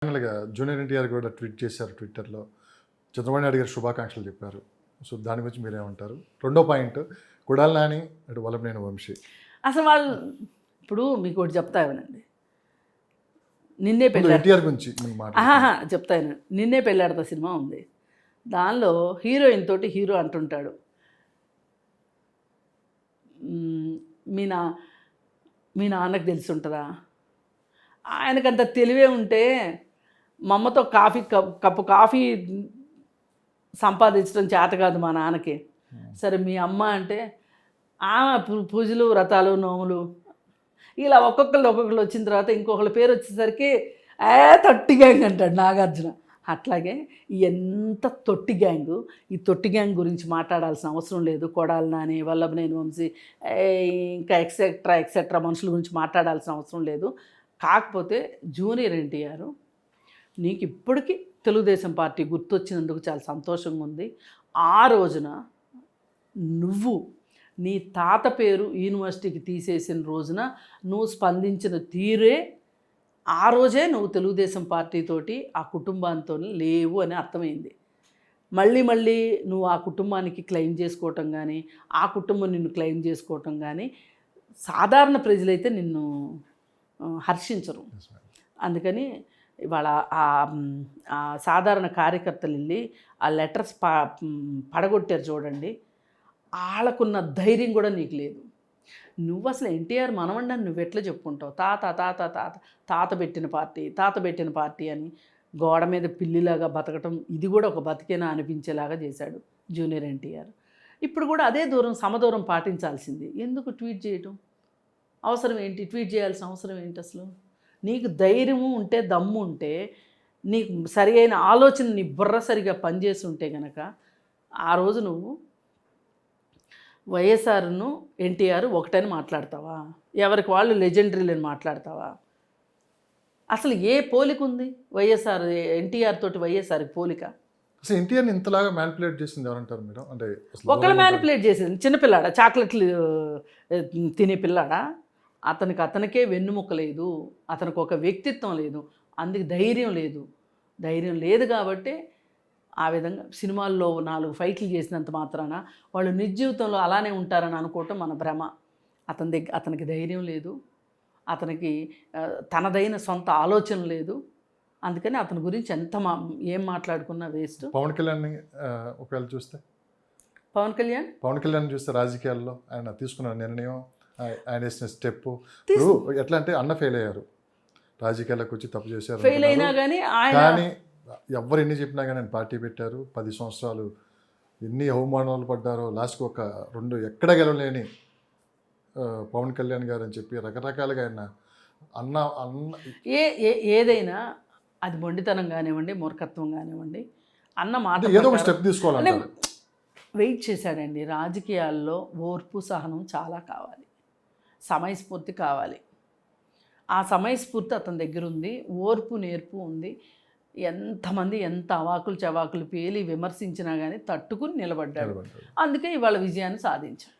ఫైనల్‌గా జూనియర్ ఎన్టీఆర్ కూడా ట్వీట్ చేశారు ట్విట్టర్‌లో. చంద్రబాబు నాయుడు గారు శుభాకాంక్షలు చెప్పారు. సో, దాని గురించి మీరేమంటారు? రెండో పాయింట్ కొడాలి నాని, అటు వల్లభనేని వంశీ. అసలు వాళ్ళు ఇప్పుడు మీకు ఒకటి చెప్తా వినండి. నిన్నే ముందు పెళ్ళాడు ఎన్టీఆర్ గురించి మనం మాట్లాడుకుందాం. చెప్తా వినండి. నిన్నే పెళ్ళాడతా సినిమా ఉంది. దానిలో హీరోయిన్ తోటి హీరో అంటుంటాడు, "మ్మ్, మీ నా మీ నాన్నకు తెలిసి ఉంటుందా? ఆయనకంత తెలివే ఉంటే మా అమ్మతో కప్పు కాఫీ సంపాదించడం చేత కాదు మా నాన్నకి. సరే మీ అమ్మ అంటే ఆమె పూజలు వ్రతాలు నోములు ఇలా ఒక్కొక్కళ్ళు వచ్చిన తర్వాత ఇంకొకళ్ళ పేరు వచ్చేసరికి తొట్టి గ్యాంగ్ అంటాడు నాగార్జున. అట్లాగే ఎంత తొట్టి గ్యాంగు, ఈ తొట్టి గ్యాంగ్ గురించి మాట్లాడాల్సిన అవసరం లేదు. కొడాలి నాని, వల్లభనేని వంశీ, ఇంకా ఎక్సెట్రా మనుషుల గురించి మాట్లాడాల్సిన అవసరం లేదు. కాకపోతే జూనియర్ ఎన్టీఆర్ నీకు ఇప్పటికీ తెలుగుదేశం పార్టీ గుర్తొచ్చినందుకు చాలా సంతోషంగా ఉంది. ఆ రోజున నువ్వు నీ తాత పేరు యూనివర్సిటీకి తీసేసిన రోజున నువ్వు స్పందించిన తీరే ఆ రోజే నువ్వు తెలుగుదేశం పార్టీతోటి ఆ కుటుంబంతో లేవు అని అర్థమైంది. మళ్ళీ నువ్వు ఆ కుటుంబానికి క్లెయిమ్ చేసుకోవటం కానీ, ఆ కుటుంబం నిన్ను క్లెయిమ్ చేసుకోవటం కానీ సాధారణ ప్రజలైతే నిన్ను హర్షించరు. అందుకని ఇవాళ ఆ సాధారణ కార్యకర్తలు వెళ్ళి ఆ లెటర్స్ పడగొట్టారు చూడండి. వాళ్ళకున్న ధైర్యం కూడా నీకు లేదు. నువ్వు అసలు ఎన్టీఆర్ మనవణ్ణని నువ్వు ఎట్లా చెప్పుకుంటావు? తాత పెట్టిన పార్టీ అని గోడ మీద పిల్లిలాగా బతకటం, ఇది కూడా ఒక బతికేనా అనిపించేలాగా చేశాడు జూనియర్ ఎన్టీఆర్. ఇప్పుడు కూడా అదే సమదూరం పాటించాల్సింది. ఎందుకు ట్వీట్ చేయటం అవసరం ఏంటి? ట్వీట్ చేయాల్సిన అవసరం ఏంటి అసలు? నీకు ధైర్యము ఉంటే, దమ్ము ఉంటే, నీకు సరి అయిన ఆలోచన నీ బుర్ర సరిగా పనిచేసి ఉంటే కనుక ఆ రోజు నువ్వు వైఎస్ఆర్ను ఎన్టీఆర్ ఒకటని మాట్లాడతావా? ఎవరికి వాళ్ళు లెజెండరీలని మాట్లాడతావా? అసలు ఏ పోలిక ఉంది వైఎస్ఆర్ ఎన్టీఆర్ తోటి? వైఎస్ఆర్కి పోలిక? అసలు ఎన్టీఆర్ని ఇంతలాగా మ్యానిపులేట్ చేసింది ఎవరంటారు మీరు? అంటే ఒకళ్ళు మ్యానిపులేట్ చేసేది చిన్నపిల్లాడా? చాక్లెట్లు తినే పిల్లాడా? అతనికే వెన్నుముక్క లేదు, అతనికి ఒక వ్యక్తిత్వం లేదు, అందుకు ధైర్యం లేదు కాబట్టి ఆ విధంగా సినిమాల్లో 4 ఫైట్లు చేసినంత మాత్రాన వాళ్ళు నిజ జీవితంలో అలానే ఉంటారని అనుకోవటం మన భ్రమ. అతనికి ధైర్యం లేదు, అతనికి తనదైన సొంత ఆలోచన లేదు. అందుకని అతని గురించి ఏం మాట్లాడుకున్నా వేస్ట్. పవన్ కళ్యాణ్ ఒకవేళ చూస్తే, పవన్ కళ్యాణ్ చూస్తే రాజకీయాల్లో ఆయన తీసుకున్న నిర్ణయం, ఆయన వేసిన స్టెప్ ఎట్లా అంటే అన్న ఫెయిల్ అయ్యారు, రాజకీయాలకు వచ్చి తప్పు చేశారు. ఫెయిల్ అయినా కానీ ఎవరు ఎన్ని చెప్పినా కానీ ఆయన పార్టీ పెట్టారు. 10 సంవత్సరాలు ఎన్ని అవమానాలు పడ్డారో, లాస్ట్కి ఒక 2 ఎక్కడ గెలవలేని పవన్ కళ్యాణ్ గారు అని చెప్పి రకరకాలుగా ఆయన అన్న ఏదైనా అది మొండితనం కానివ్వండి, మూర్ఖత్వం కానివ్వండి, అన్న మాట ఏదో ఒక స్టెప్ తీసుకోవాలంటే వెయిట్ చేశాడండి. రాజకీయాల్లో ఓర్పు సహనం చాలా కావాలి, సమయస్ఫూర్తి కావాలి. ఆ సమయస్ఫూర్తి అతని దగ్గర ఉంది, ఓర్పు నేర్పు ఉంది. ఎంతమంది ఎంత అవాకులు చవాకులు పేలి విమర్శించినా కానీ తట్టుకుని నిలబడ్డాడు. అందుకే ఇవాళ విజయాన్ని సాధించాడు.